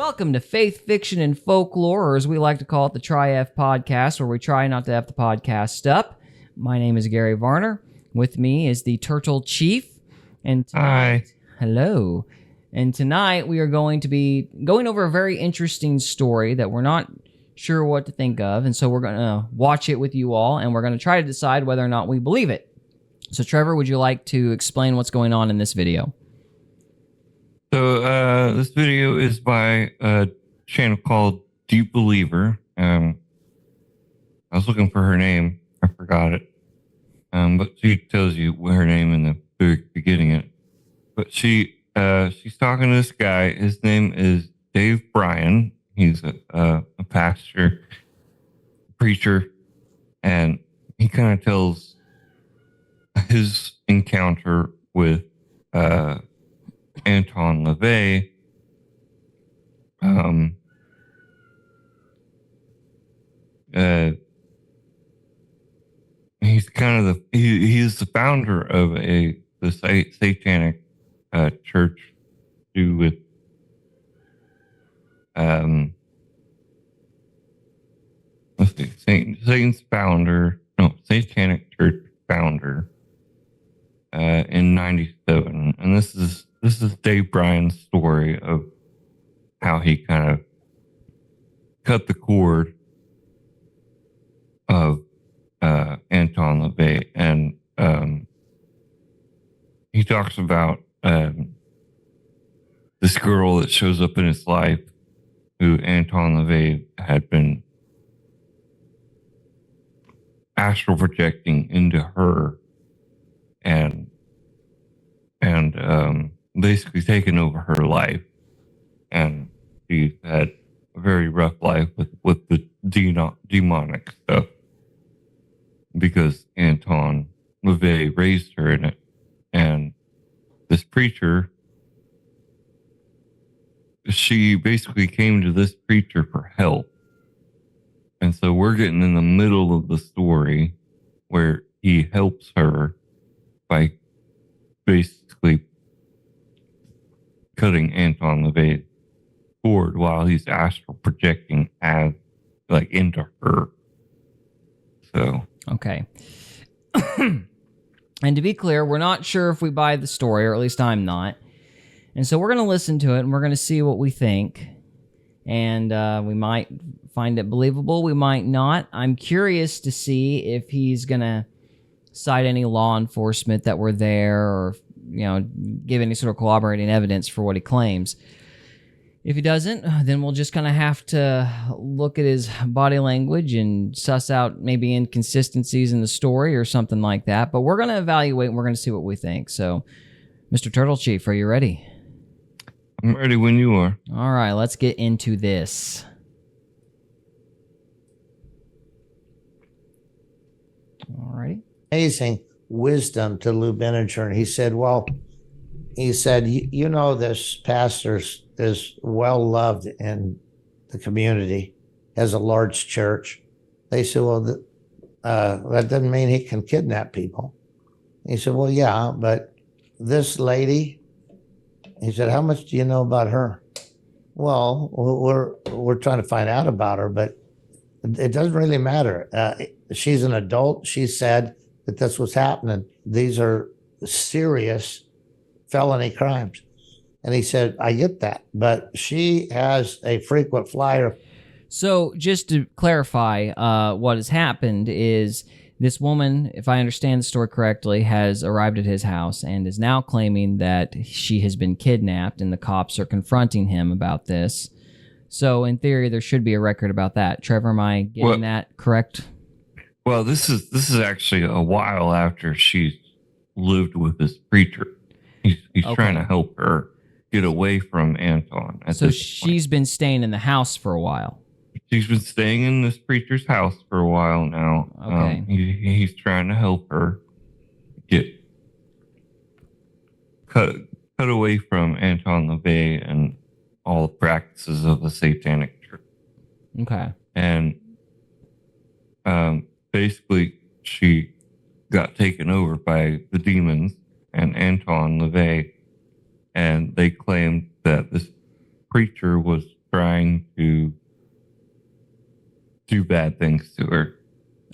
Welcome to Faith, Fiction, and Folklore, or as we like to call it, the Tri-F Podcast, where we try not to F the podcast up. My name is Gary Varner. With me is the Turtle Chief. And tonight, hello. And tonight we are going to be going over a very interesting story that we're not sure what to think of. And so we're going to watch it with you all, and we're going to try to decide whether or not we believe it. So Trevor, would you like to explain what's going on in this video? So this video is by a channel called Deep Believer. I was looking for her name. I forgot it. But she tells you her name in the very beginning. But she's talking to this guy. His name is Dave Bryan. He's a pastor, preacher, and he kind of tells his encounter with Anton LaVey. He's kind of he is the founder of the satanic church to do with let's see, satanic church founder in '97, and this is Dave Bryan's story of how he kind of cut the cord of Anton LaVey, and he talks about this girl that shows up in his life, who Anton LaVey had been astral projecting into her, and basically taken over her life, and she had a very rough life with the demonic stuff, because Anton LaVey raised her in it. And this preacher, she basically came to this preacher for help. And so we're getting in the middle of the story where he helps her by basically cutting Anton LaVey's cord while he's astral projecting into her. So okay. And to be clear, we're not sure if we buy the story, or at least I'm not. And so we're going to listen to it, and we're going to see what we think. And we might find it believable. We might not. I'm curious to see if he's going to cite any law enforcement that were there, or give any sort of corroborating evidence for what he claims. If he doesn't, then we'll just kind of have to look at his body language and suss out maybe inconsistencies in the story or something like that. But we're going to evaluate, and we're going to see what we think. So, Mr. Turtle Chief, are you ready? I'm ready when you are. All right, let's get into this. All righty. Amazing wisdom to Lou Benninger. And he said, you know, this pastor is well loved in the community, has a large church. They said, well, that doesn't mean he can kidnap people. He said, well, yeah, but this lady, he said, how much do you know about her? Well, we're trying to find out about her, but it doesn't really matter. She's an adult. She said that that's what's happening. These are serious felony crimes. And he said, I get that, but she has a frequent flyer. So just to clarify, what has happened is this woman, if I understand the story correctly, has arrived at his house and is now claiming that she has been kidnapped, and the cops are confronting him about this. So in theory, there should be a record about that. Trevor, am I getting that correct? Well, this is actually a while after she's lived with this preacher. He's trying to help her get away from Anton. So she's been staying in the house for a while. She's been staying in this preacher's house for a while now. Okay. He's trying to help her get cut away from Anton LaVey and all the practices of the satanic church. Okay. And basically, she got taken over by the demons and Anton LaVey, and they claimed that this preacher was trying to do bad things to her.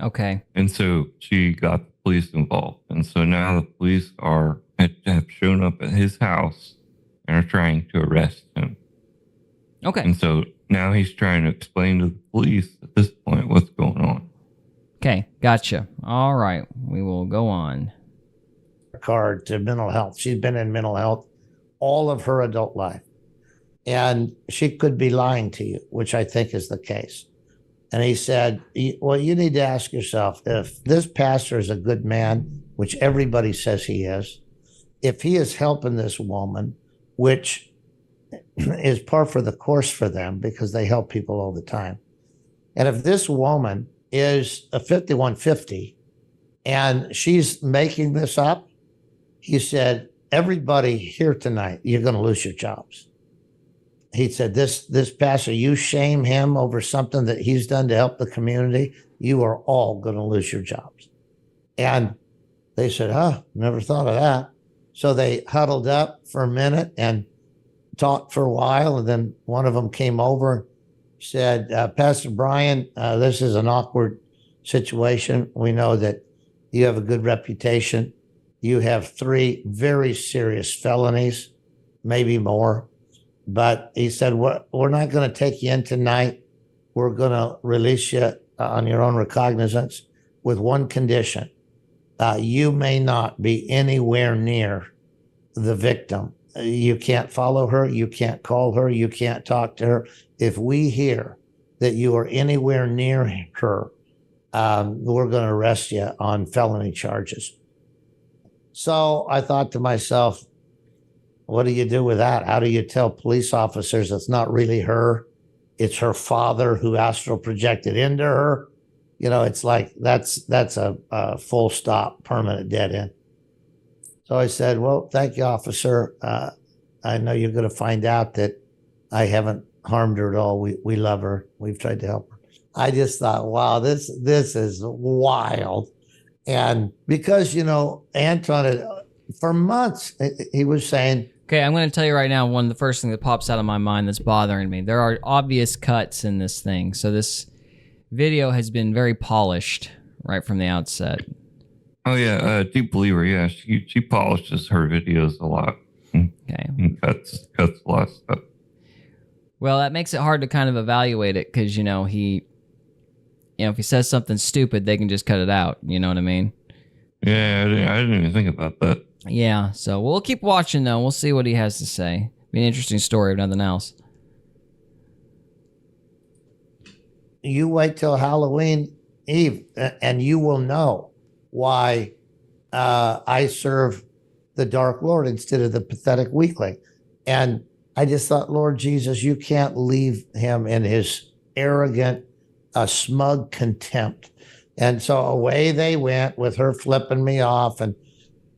Okay. And so she got the police involved. And so now the police have shown up at his house and are trying to arrest him. Okay. And so now he's trying to explain to the police at this point what's going on. Okay. Gotcha. All right. We will go on. Card to mental health. She's been in mental health all of her adult life. And she could be lying to you, which I think is the case. And he said, well, you need to ask yourself if this pastor is a good man, which everybody says he is, if he is helping this woman, which is par for the course for them because they help people all the time. And if this woman is a 5150 and she's making this up, he said, everybody here tonight, you're going to lose your jobs. He said, this pastor, you shame him over something that he's done to help the community, you are all going to lose your jobs. And they said, never thought of that. So they huddled up for a minute and talked for a while. And then one of them came over, said, Pastor Brian, this is an awkward situation. We know that you have a good reputation. You have 3 very serious felonies, maybe more. But he said, we're not going to take you in tonight. We're going to release you on your own recognizance with one condition. You may not be anywhere near the victim. You can't follow her. You can't call her. You can't talk to her. If we hear that you are anywhere near her, we're going to arrest you on felony charges. So I thought to myself, what do you do with that? How do you tell police officers it's not really her? It's her father who astral projected into her. You know, it's like that's a full stop, permanent dead end. So I said, well, thank you, officer. I know you're going to find out that I haven't harmed her at all. We love her. We've tried to help her. I just thought, wow, this is wild. And because, Anton, for months, he was saying, Okay, I'm going to tell you right now, one of the first things that pops out of my mind that's bothering me. There are obvious cuts in this thing. So this video has been very polished right from the outset. Oh, yeah. Deep believer. Yeah. She polishes her videos a lot. Okay. And cuts a lot of stuff. Well, that makes it hard to kind of evaluate it because, if he says something stupid, they can just cut it out. You know what I mean? Yeah, I didn't even think about that. Yeah, so we'll keep watching, though. We'll see what he has to say. Be an interesting story, if nothing else. You wait till Halloween Eve, and you will know why I serve the Dark Lord instead of the pathetic weakling. And I just thought, Lord Jesus, you can't leave him in his arrogant, smug contempt. And so away they went with her flipping me off. And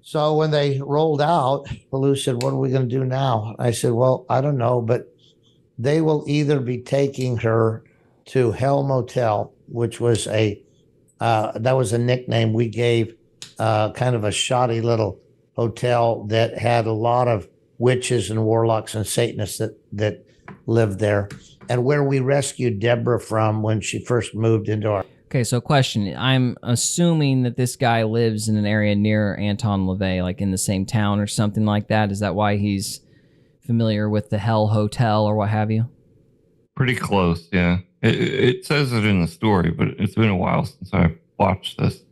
so when they rolled out, Lou said, what are we going to do now? I said, well, I don't know, but they will either be taking her to Hell Motel, which was that was a nickname we gave kind of a shoddy little hotel that had a lot of witches and warlocks and Satanists that lived there, and where we rescued Deborah from when she first moved into our. Okay, so question. I'm assuming that this guy lives in an area near Anton LaVey, like in the same town or something like that. Is that why he's familiar with the Hell Hotel or what have you? Pretty close, yeah. It says it in the story, but it's been a while since I watched this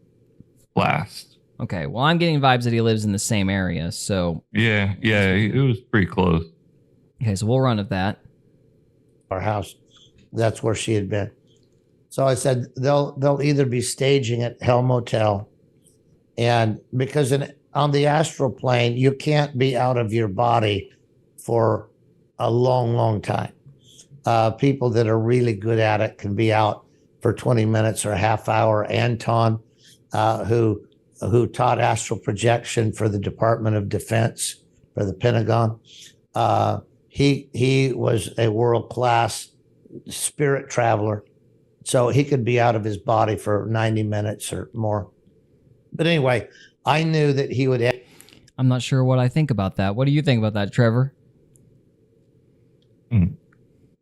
last. Okay, well, I'm getting vibes that he lives in the same area, so... Yeah, it was pretty close. Okay, so we'll run with that. Our house, that's where she had been. So I said, they'll either be staging at Hell Motel, and because on the astral plane, you can't be out of your body for a long, long time. People that are really good at it can be out for 20 minutes or a half hour. Anton, who taught astral projection for the Department of Defense, for the Pentagon, he was a world-class spirit traveler. So he could be out of his body for 90 minutes or more. But anyway, I knew that he would. I'm not sure what I think about that. What do you think about that, Trevor?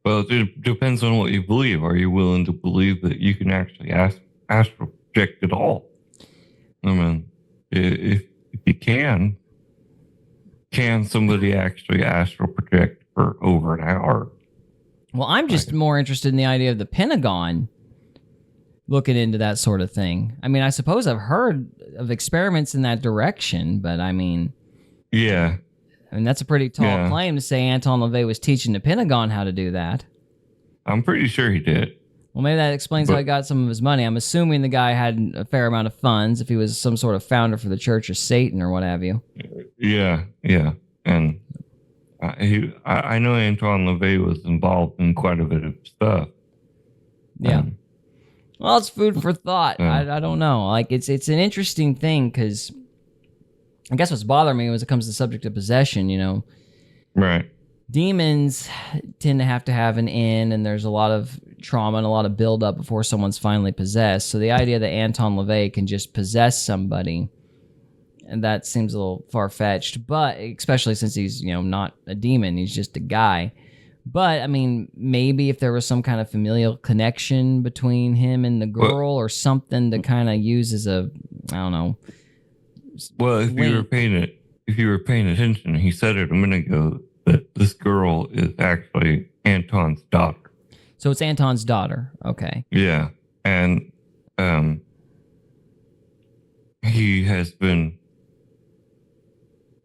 Well, it depends on what you believe. Are you willing to believe that you can actually astral project at all? I mean, if you can somebody actually astral project for over an hour? Well, I'm just more interested in the idea of the Pentagon looking into that sort of thing. I mean, I suppose I've heard of experiments in that direction, but I mean, yeah. I mean, that's a pretty tall claim to say Anton LaVey was teaching the Pentagon how to do that. I'm pretty sure he did. Well, maybe that explains how he got some of his money. I'm assuming the guy had a fair amount of funds if he was some sort of founder for the Church of Satan or what have you. Yeah. And I know Anton LaVey was involved in quite a bit of stuff. Yeah. Well, it's food for thought. I don't know. Like, it's an interesting thing because I guess what's bothering me when it comes to the subject of possession, you know. Right. Demons tend to have an end, and there's a lot of trauma and a lot of buildup before someone's finally possessed. So the idea that Anton LaVey can just possess somebody, and that seems a little far-fetched, but especially since he's, you know, not a demon, he's just a guy. But, I mean, maybe if there was some kind of familial connection between him and the girl or something to kind of use as a, I don't know. Well, if you were paying attention, he said it a minute ago that this girl is actually Anton's daughter. So it's Anton's daughter. Okay. Yeah. And he has been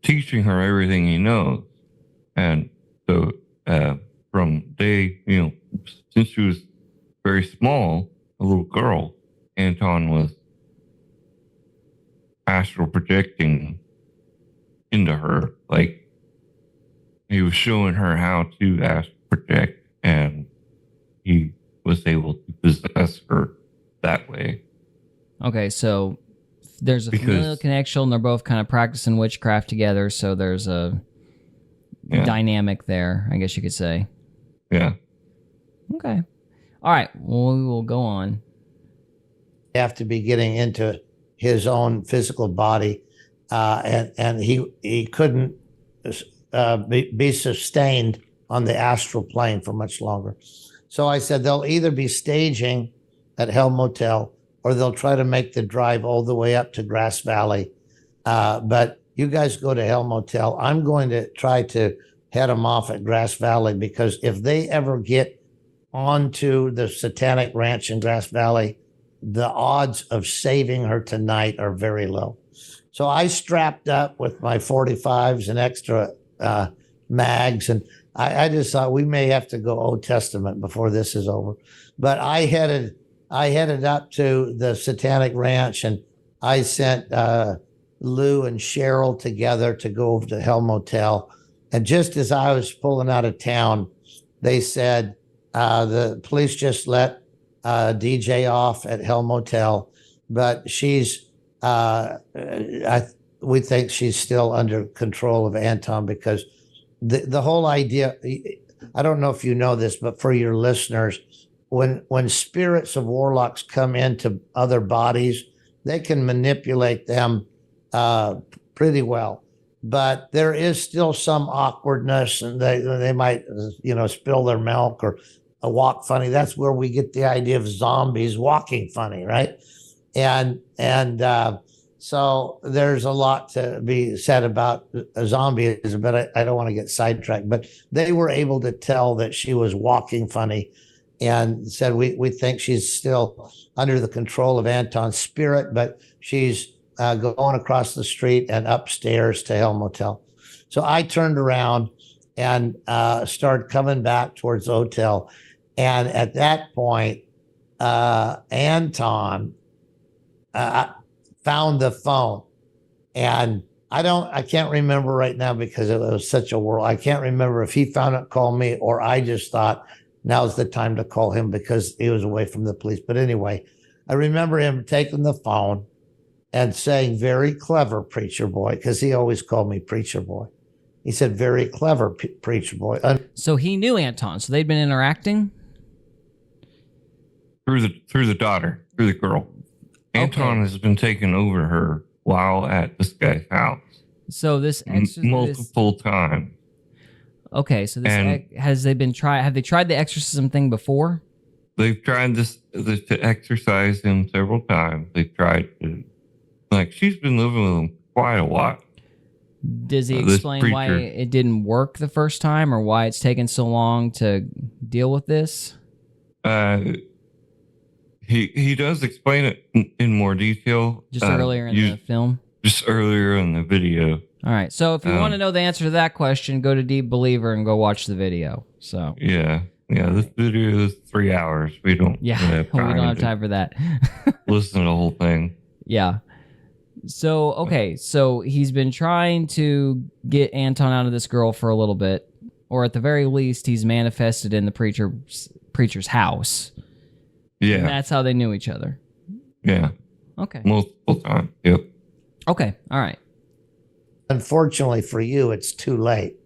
teaching her everything he knows. And so from day, you know, since she was very small, a little girl, Anton was astral projecting into her. Like, he was showing her how to astral project, and he was able to possess her that way. Okay, so there's a familial connection, and they're both kind of practicing witchcraft together, so there's a dynamic there, I guess you could say. Yeah. Okay. All right, well, we will go on. Have to be getting into his own physical body, and he couldn't be sustained on the astral plane for much longer. So I said they'll either be staging at Hell Motel or they'll try to make the drive all the way up to Grass Valley. But you guys go to Hell Motel. I'm going to try to head them off at Grass Valley, because if they ever get onto the Satanic Ranch in Grass Valley, the odds of saving her tonight are very low. So I strapped up with my 45s and extra mags, and I just thought we may have to go Old Testament before this is over. But I headed up to the Satanic Ranch, and I sent Lou and Cheryl together to go over to Hell Motel. And just as I was pulling out of town, they said the police just let DJ off at Hell Motel, but she's we think she's still under control of Anton, because the whole idea, I don't know if you know this, but for your listeners, when spirits of warlocks come into other bodies, they can manipulate them pretty well. But there is still some awkwardness, and they might, spill their milk or walk funny. That's where we get the idea of zombies walking funny, right? And so there's a lot to be said about zombies, but I don't want to get sidetracked. But they were able to tell that she was walking funny, and said we think she's still under the control of Anton's spirit, but she's going across the street and upstairs to Hell Motel. So I turned around and started coming back towards the hotel. And at that point, Anton found the phone. And I can't remember right now, because it was such a whirl. I can't remember if he found it, called me, or I just thought now's the time to call him because he was away from the police. But anyway, I remember him taking the phone and saying, "Very clever, preacher boy," because he always called me preacher boy. He said, "Very clever, preacher boy." So he knew Anton. So they'd been interacting through the daughter, through the girl. Anton has been taking over her while at this guy's house. So this multiple times. Okay, so And have they tried the exorcism thing before? they've tried this to exercise him several times. They've tried to, like, she's been living with him quite a while. Does he This explain why preacher. it didn't work the first time, or why it's taken so long to deal with this? He does explain it in more detail. Just earlier in the film? Just earlier in the video. All right. So if you want to know the answer to that question, go to Deep Believer and go watch the video. So Yeah. This video is 3 hours. We don't yeah, have we time don't have to time for that. listen to the whole thing. Yeah. So, okay. So he's been trying to get Anton out of this girl for a little bit, or at the very least, he's manifested in the preacher's house. Yeah. And that's how they knew each other. Yeah. Okay. Multiple times. Yep. Okay. All right. Unfortunately for you, it's too late.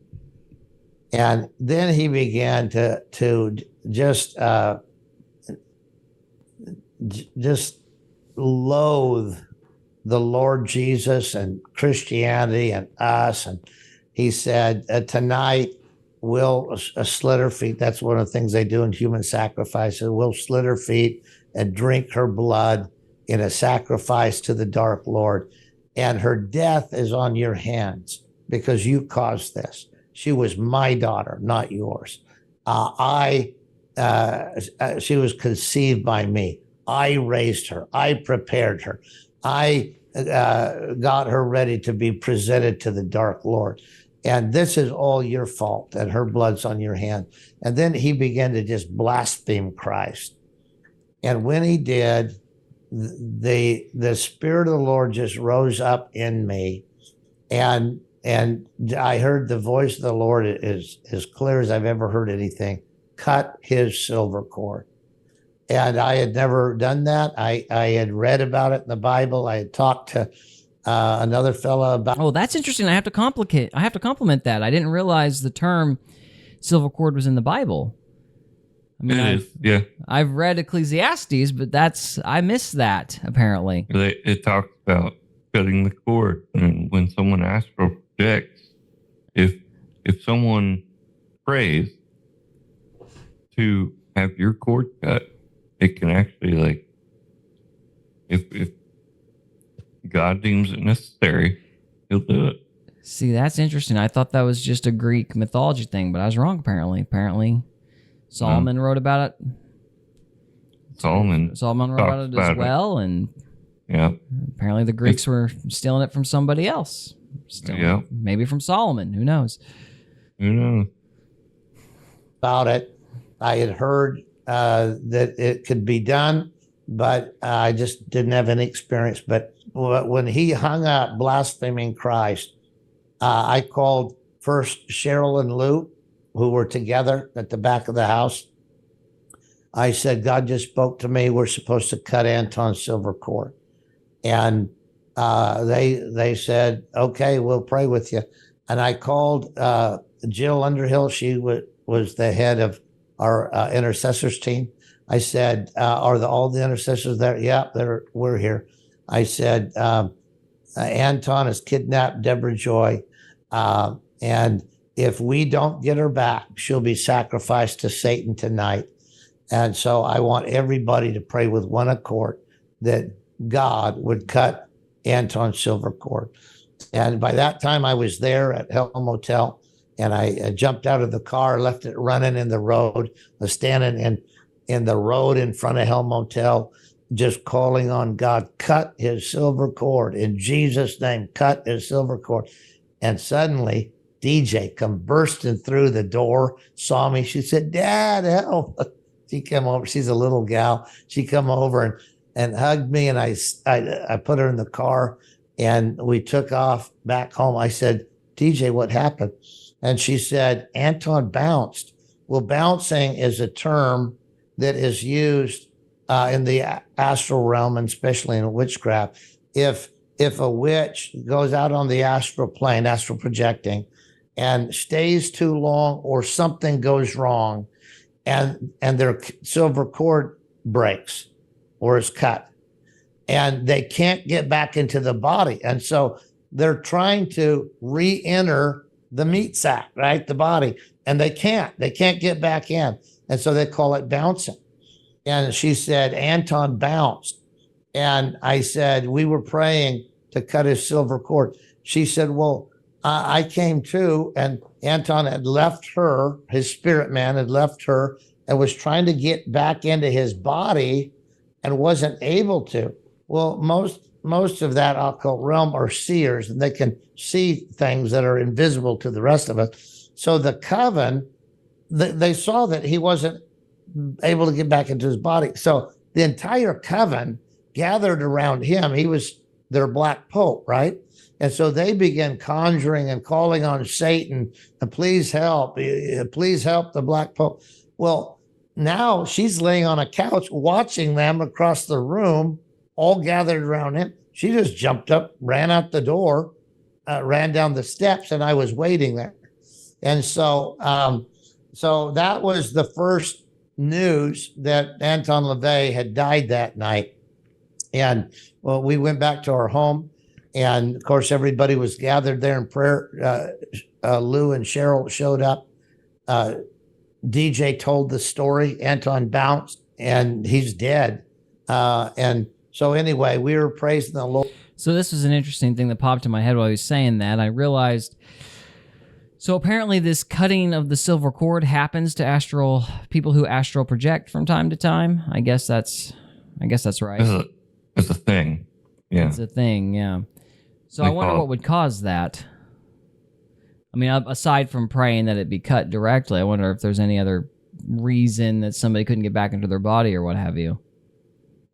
And then he began to just loathe the Lord Jesus and Christianity and us. And he said, tonight we'll slit her feet. That's one of the things they do in human sacrifices. We'll slit her feet and drink her blood in a sacrifice to the dark Lord. And her death is on your hands because you caused this. She was my daughter, not yours. She was conceived by me. I raised her. I prepared her. I got her ready to be presented to the dark Lord. And this is all your fault, and her blood's on your hand. And then he began to just blaspheme Christ. And when he did, the Spirit of the Lord just rose up in me. And I heard the voice of the Lord as clear as I've ever heard anything. Cut his silver cord. And I had never done that. I had read about it in the Bible. I had talked to another fellow about. Oh, that's interesting. I have to compliment that. I didn't realize the term silver cord was in the Bible. I mean, It is. Yeah. I've read Ecclesiastes, but I missed that apparently. It talks about cutting the cord, and when someone astral projects, if someone prays to have your cord cut, it can actually, like, if God deems it necessary, he'll do it. See, that's interesting. I thought that was just a Greek mythology thing, but I was wrong apparently. Apparently, Solomon wrote about it. Solomon wrote about it as well, and yeah, apparently the Greeks were stealing it from somebody else. Maybe from Solomon. Who knows? Who knows? About it. I had heard that it could be done, but I just didn't have any experience. But when he hung up blaspheming Christ, I called first Cheryl and Lou, who were together at the back of the house. I said, God just spoke to me. We're supposed to cut Anton's silver cord. And they said, okay, we'll pray with you. And I called Jill Underhill. She was the head of our intercessors team. I said, are all the intercessors there? Yeah, we're here. I said, Anton has kidnapped Deborah Joy. And if we don't get her back, she'll be sacrificed to Satan tonight. And so I want everybody to pray with one accord that God would cut Anton's silver cord. And by that time, I was there at Hell Motel, and I jumped out of the car, left it running in the road, was standing in the road in front of Hell Motel, just calling on God, cut his silver cord. In Jesus' name, cut his silver cord. And suddenly, DJ come bursting through the door, saw me. She said, Dad, help. She came over. She's a little gal. She come over and hugged me, and I put her in the car, and we took off back home. I said, DJ, what happened? And she said, Anton bounced. Well, bouncing is a term that is used in the astral realm, and especially in witchcraft. If a witch goes out on the astral plane, astral projecting, and stays too long, or something goes wrong, and their silver cord breaks or is cut, and they can't get back into the body. And so they're trying to re-enter the meat sack, right? The body. and they can't get back in. And so they call it bouncing. And she said, Anton bounced. And I said, we were praying to cut his silver cord. She said, well, I came too. And Anton had left her, his spirit man had left her and was trying to get back into his body and wasn't able to. Well, most of that occult realm are seers, and they can see things that are invisible to the rest of us. So the coven, they saw that he wasn't able to get back into his body. So the entire coven gathered around him. He was their black pope, right? And so they began conjuring and calling on Satan, and please help the black pope. Well, now she's laying on a couch watching them across the room, all gathered around him. She just jumped up, ran out the door, ran down the steps, and I was waiting there. And so that was the first news that Anton LaVey had died that night. And well, we went back to our home, and of course, everybody was gathered there in prayer. Lou and Cheryl showed up. DJ told the story. Anton bounced, and he's dead. And so anyway, we were praising the Lord. So this was an interesting thing that popped in my head while I was saying that. I realized, so apparently this cutting of the silver cord happens to people who astral project from time to time. I guess that's right. It's a thing. Yeah. It's a thing, yeah. So I wonder what would cause that. I mean, aside from praying that it be cut directly, I wonder if there's any other reason that somebody couldn't get back into their body or what have you.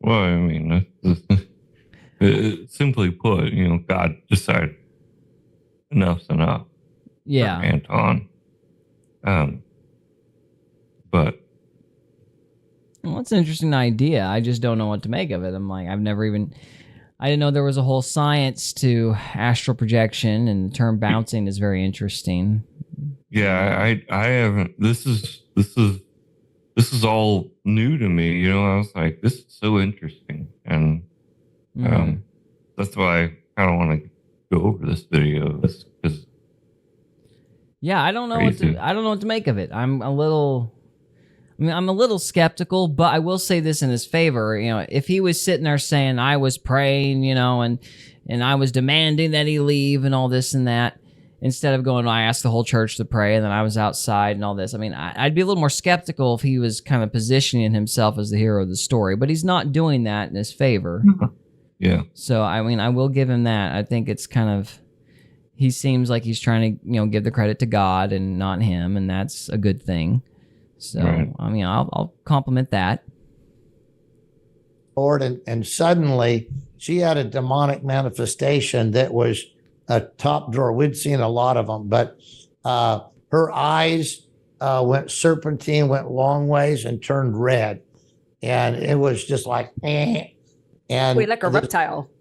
Well, I mean, simply put, God decided enough's enough. Yeah. For Anton. But. Well, it's an interesting idea. I just don't know what to make of it. I'm like, I didn't know there was a whole science to astral projection, and the term bouncing is very interesting. Yeah, I haven't. This is all new to me. I was like, this is so interesting, and that's why I kind of want to go over this video. Because yeah, I don't know what to make of it. I'm a little skeptical, but I will say this in his favor. If he was sitting there saying I was praying, and I was demanding that he leave and all this and that, instead of going, I asked the whole church to pray, and then I was outside and all this. I mean, I'd be a little more skeptical if he was kind of positioning himself as the hero of the story, but he's not doing that in his favor. Yeah. So, I mean, I will give him that. I think it's kind of, he seems like he's trying to, give the credit to God and not him, and that's a good thing. So, right. I mean, I'll compliment that. Lord, and suddenly she had a demonic manifestation that was a top drawer. We'd seen a lot of them, but her eyes went serpentine, went long ways, and turned red. And it was just like, eh. And wait, like a reptile.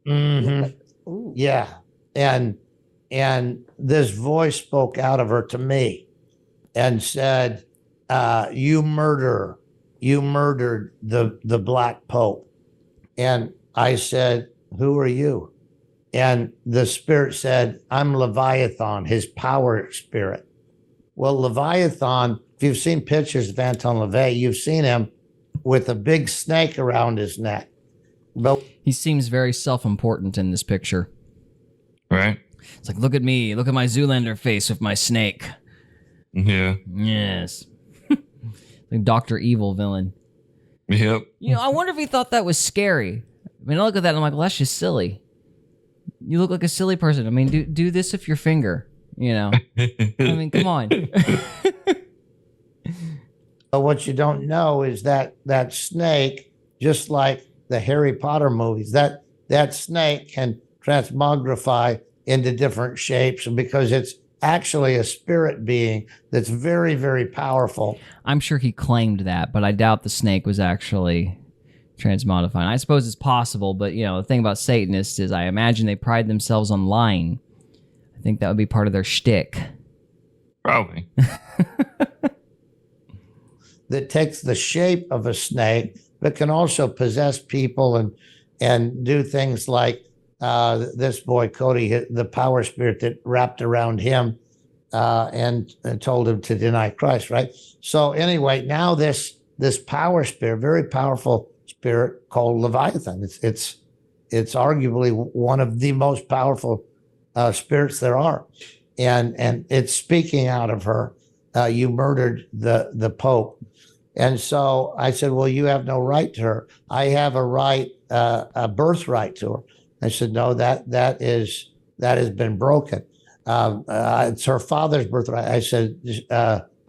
Mm-hmm. Yeah. And this voice spoke out of her to me and said, you murdered the Black Pope. And I said, who are you? And the spirit said, I'm Leviathan, his power spirit. Well, Leviathan, if you've seen pictures of Anton LaVey, you've seen him with a big snake around his neck. But he seems very self-important in this picture. Right. It's like, look at me, look at my Zoolander face with my snake. Yeah. Yes. Like Dr. Evil villain. Yep. I wonder if he thought that was scary. I mean, I look at that and I'm like, well, that's just silly. You look like a silly person. I mean, do this with your finger, I mean, come on. But what you don't know is that snake, just like the Harry Potter movies, that snake can transmogrify into different shapes, and because it's actually a spirit being that's very, very powerful. I'm sure he claimed that, but I doubt the snake was actually transmodifying. I suppose it's possible, but the thing about Satanists is I imagine they pride themselves on lying. I think that would be part of their shtick. Probably. That takes the shape of a snake, but can also possess people and do things like this boy, Cody, the power spirit that wrapped around him and told him to deny Christ, right? So anyway, now this power spirit, very powerful spirit called Leviathan. It's arguably one of the most powerful spirits there are, and it's speaking out of her. You murdered the Pope, and so I said, well, you have no right to her. I have a right, a birthright to her. I said, no, that has been broken. It's her father's birthright. I said,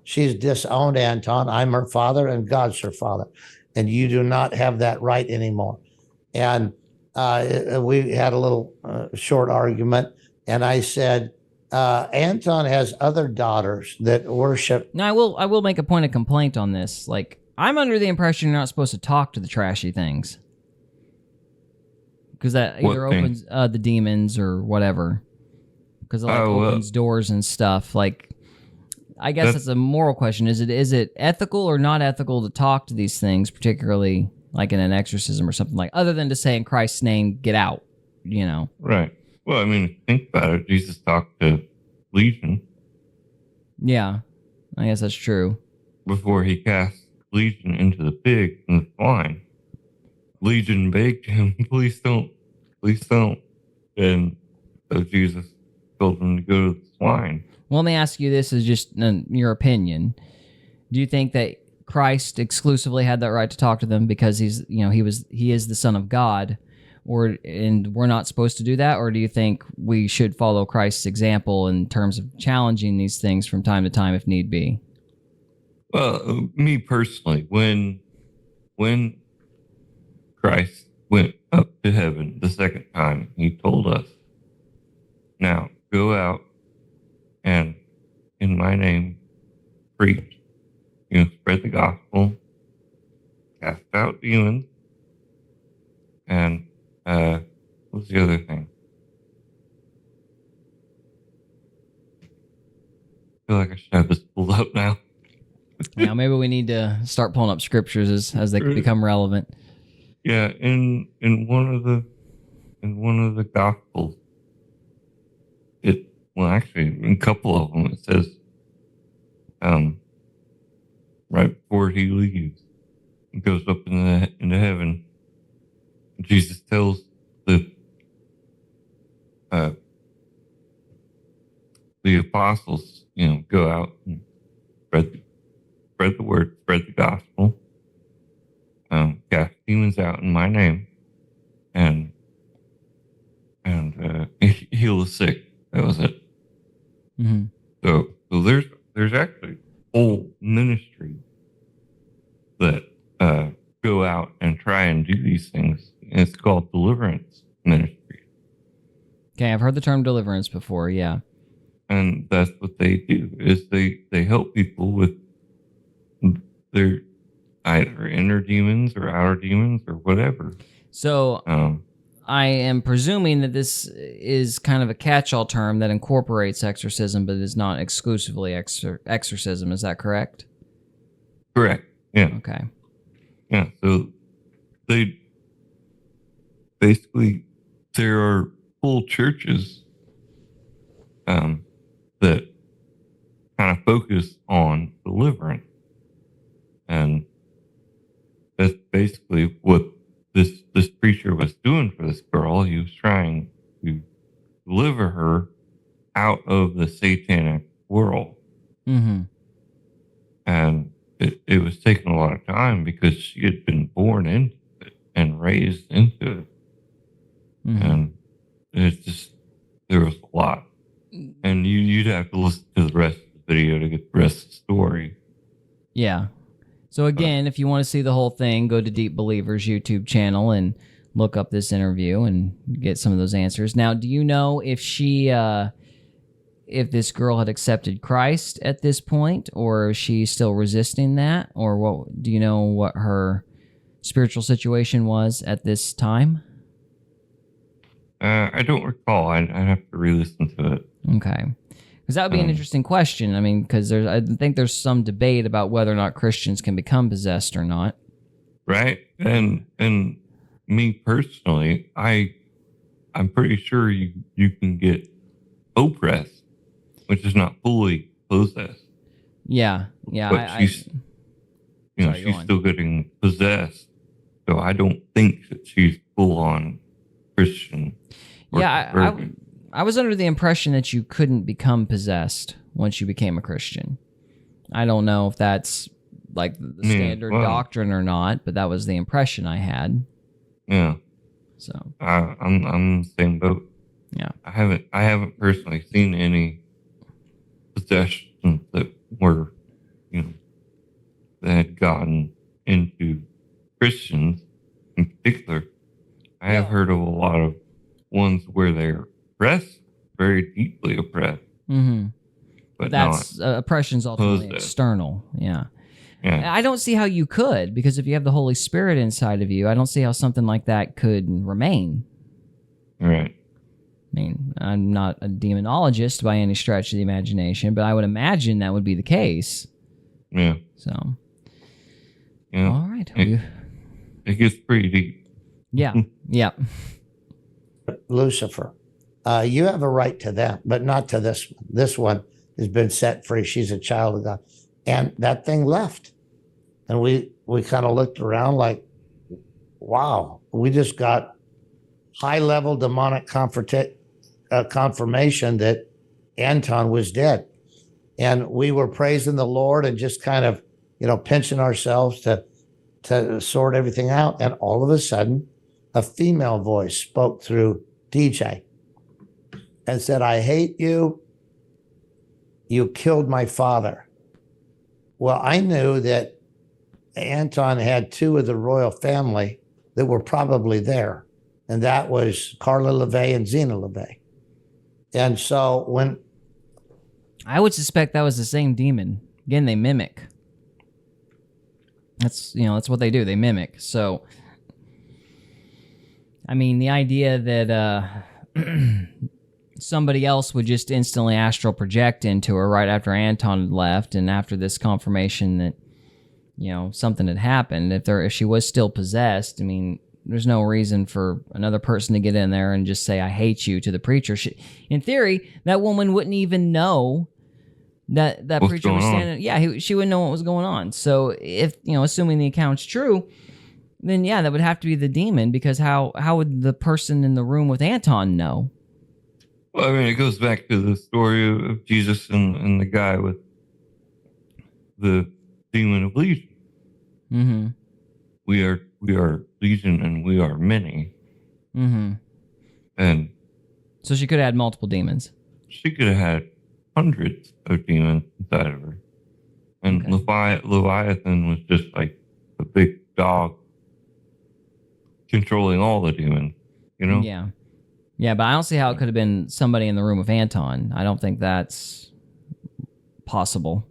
she's disowned Anton. I'm her father, and God's her father, and you do not have that right anymore. And we had a little short argument, and I said, Anton has other daughters that worship. Now, I will make a point of complaint on this. Like, I'm under the impression you're not supposed to talk to the trashy things, because that either opens the demons or whatever. Because it opens doors and stuff. Like, I guess that's a moral question. Is it ethical or not ethical to talk to these things, particularly like in an exorcism or something, like, other than to say in Christ's name, get out, you know? Right. Well, I mean, think about it. Jesus talked to Legion. Yeah, I guess that's true. Before he cast Legion into the pig and the swine, Legion begged him, please don't. And so Jesus told him to go to the swine. Well, let me ask you this as just your opinion. Do you think that Christ exclusively had that right to talk to them because he is the Son of God, and we're not supposed to do that? Or do you think we should follow Christ's example in terms of challenging these things from time to time if need be? Well, me personally, when Christ went up to heaven the second time, he told us, now go out and in my name preach, spread the gospel, cast out demons, and what's the other thing? I feel like I should have this pulled up now. Yeah, maybe we need to start pulling up scriptures as they become relevant. Yeah, in one of the gospels, actually in a couple of them, it says, right before he leaves, he goes up into heaven. Jesus tells the apostles, go out and spread the word, spread the gospel, cast demons out in my name, and heal the sick. That was it. Mm-hmm. So there's actually whole ministry that go out and try and do these things. It's called deliverance ministry. Okay, I've heard the term deliverance before. Yeah, and that's what they do. Is they help people with their either inner demons or outer demons or whatever. So I am presuming that this is kind of a catch-all term that incorporates exorcism, but is not exclusively exorcism. Is that correct? Correct. Yeah. Okay. Yeah. So there are full churches that kind of focus on deliverance, and that's basically what this preacher was doing for this girl. He was trying to deliver her out of the satanic world. Mm-hmm. And it was taking a lot of time because she had been born into it and raised into it. Mm-hmm. And it's just, there was a lot. And you'd have to listen to the rest of the video to get the rest of the story. Yeah. So again, if you want to see the whole thing, go to Deep Believer's YouTube channel and look up this interview and get some of those answers. Now, do you know if if this girl had accepted Christ at this point, or is she still resisting that? Or what? Do you know what her spiritual situation was at this time? I don't recall. I'd have to re-listen to it. Okay. Because that would be an interesting question. I mean, because I think there's some debate about whether or not Christians can become possessed or not. Right. And me personally, I'm pretty sure you can get oppressed, which is not fully possessed. Yeah. But she's, Sorry, go she's on. still getting possessed. So I don't think that she's full on Christian. or converted. I was under the impression that you couldn't become possessed once you became a Christian. I don't know if that's like the standard doctrine or not, but that was the impression I had. Yeah. So I'm the same boat. Yeah. I haven't personally seen any possessions that were, that had gotten into Christians in particular. I have heard of a lot of ones where they're oppressed, very deeply oppressed. Mm-hmm. But that's oppression's ultimately possessed. external. Yeah. Yeah. I don't see how you could, because if you have the Holy Spirit inside of you, I don't see how something like that could remain. Right. I mean, I'm not a demonologist by any stretch of the imagination, but I would imagine that would be the case. Yeah. So, Yeah. all right. It gets pretty deep. Yeah. Yeah. Lucifer. You have a right to them, but not to this one. This one has been set free. She's a child of God. And that thing left. And we kind of looked around like, wow, we just got high-level demonic confirmation that Anton was dead. And we were praising the Lord and just kind of, pinching ourselves to sort everything out. And all of a sudden, a female voice spoke through DJ and said, I hate you. You killed my father. Well, I knew that Anton had two of the royal family that were probably there, and that was Carla LaVey and Zena LaVey. And so when I would suspect that was the same demon. Again, they mimic. That's what they do. They mimic. So, I mean, the idea that somebody else would just instantly astral project into her right after Anton had left, and after this confirmation that something had happened, if she was still possessed, I mean, there's no reason for another person to get in there and just say I hate you to the preacher. In theory, that woman wouldn't even know that preacher was standing. Yeah, she wouldn't know what was going on. So if assuming the account's true, then yeah, that would have to be the demon, because how would the person in the room with Anton know? Well, I mean, it goes back to the story of Jesus and the guy with the demon of legion. Mm-hmm. We are legion, and we are many. Mm-hmm. And so she could have had multiple demons. She could have had hundreds of demons inside of her. And Leviathan was just like a big dog controlling all the demons, Yeah. Yeah, but I don't see how it could have been somebody in the room with Anton. I don't think that's possible.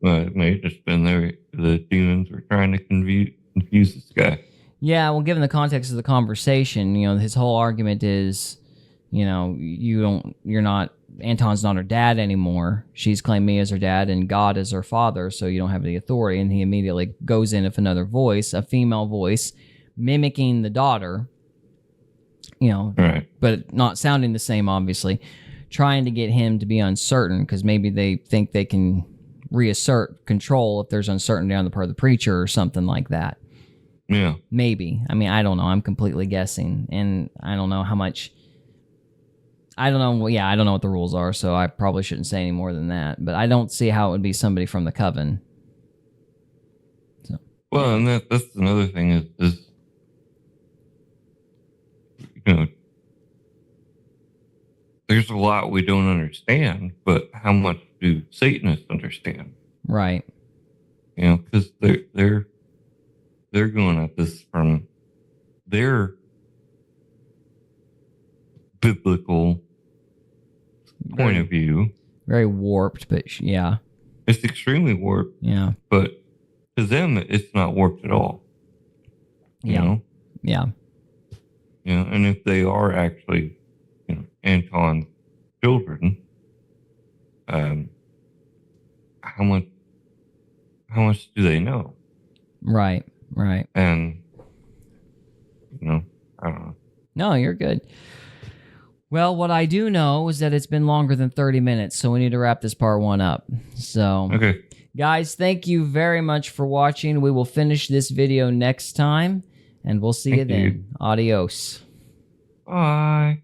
Well, it may have just been the demons were trying to confuse this guy. Yeah, well, given the context of the conversation, his whole argument is, Anton's not her dad anymore. She's claimed me as her dad and God as her father, so you don't have the authority. And he immediately goes in with another voice, a female voice, mimicking the daughter, right, but not sounding the same, obviously, trying to get him to be uncertain, because maybe they think they can reassert control if there's uncertainty on the part of the preacher or something like that. Yeah. Maybe. I mean, I don't know. I'm completely guessing, and I don't know how much. I don't know. Yeah, I don't know what the rules are, so I probably shouldn't say any more than that. But I don't see how it would be somebody from the coven. So. Well, and that's another thing is there's a lot we don't understand, but how much do Satanists understand? Right. Because they're going at this from their biblical point of view. Very warped, but yeah. It's extremely warped. Yeah. But to them, it's not warped at all. Yeah. Yeah. And if they are actually, Anton's children, how much do they know? Right. And, I don't know. No, you're good. Well, what I do know is that it's been longer than 30 minutes, so we need to wrap this part 1 up. So, Okay. guys, thank you very much for watching. We will finish this video next time, and we'll see you Thank then. you. Adios. Bye.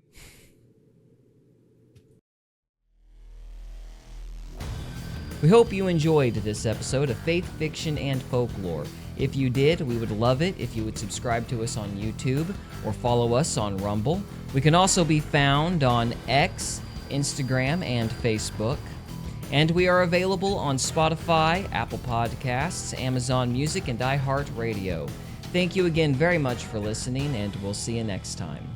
We hope you enjoyed this episode of Faith, Fiction, and Folklore. If you did, we would love it if you would subscribe to us on YouTube or follow us on Rumble. We can also be found on X, Instagram, and Facebook. And we are available on Spotify, Apple Podcasts, Amazon Music, and iHeartRadio. Thank you again very much for listening, and we'll see you next time.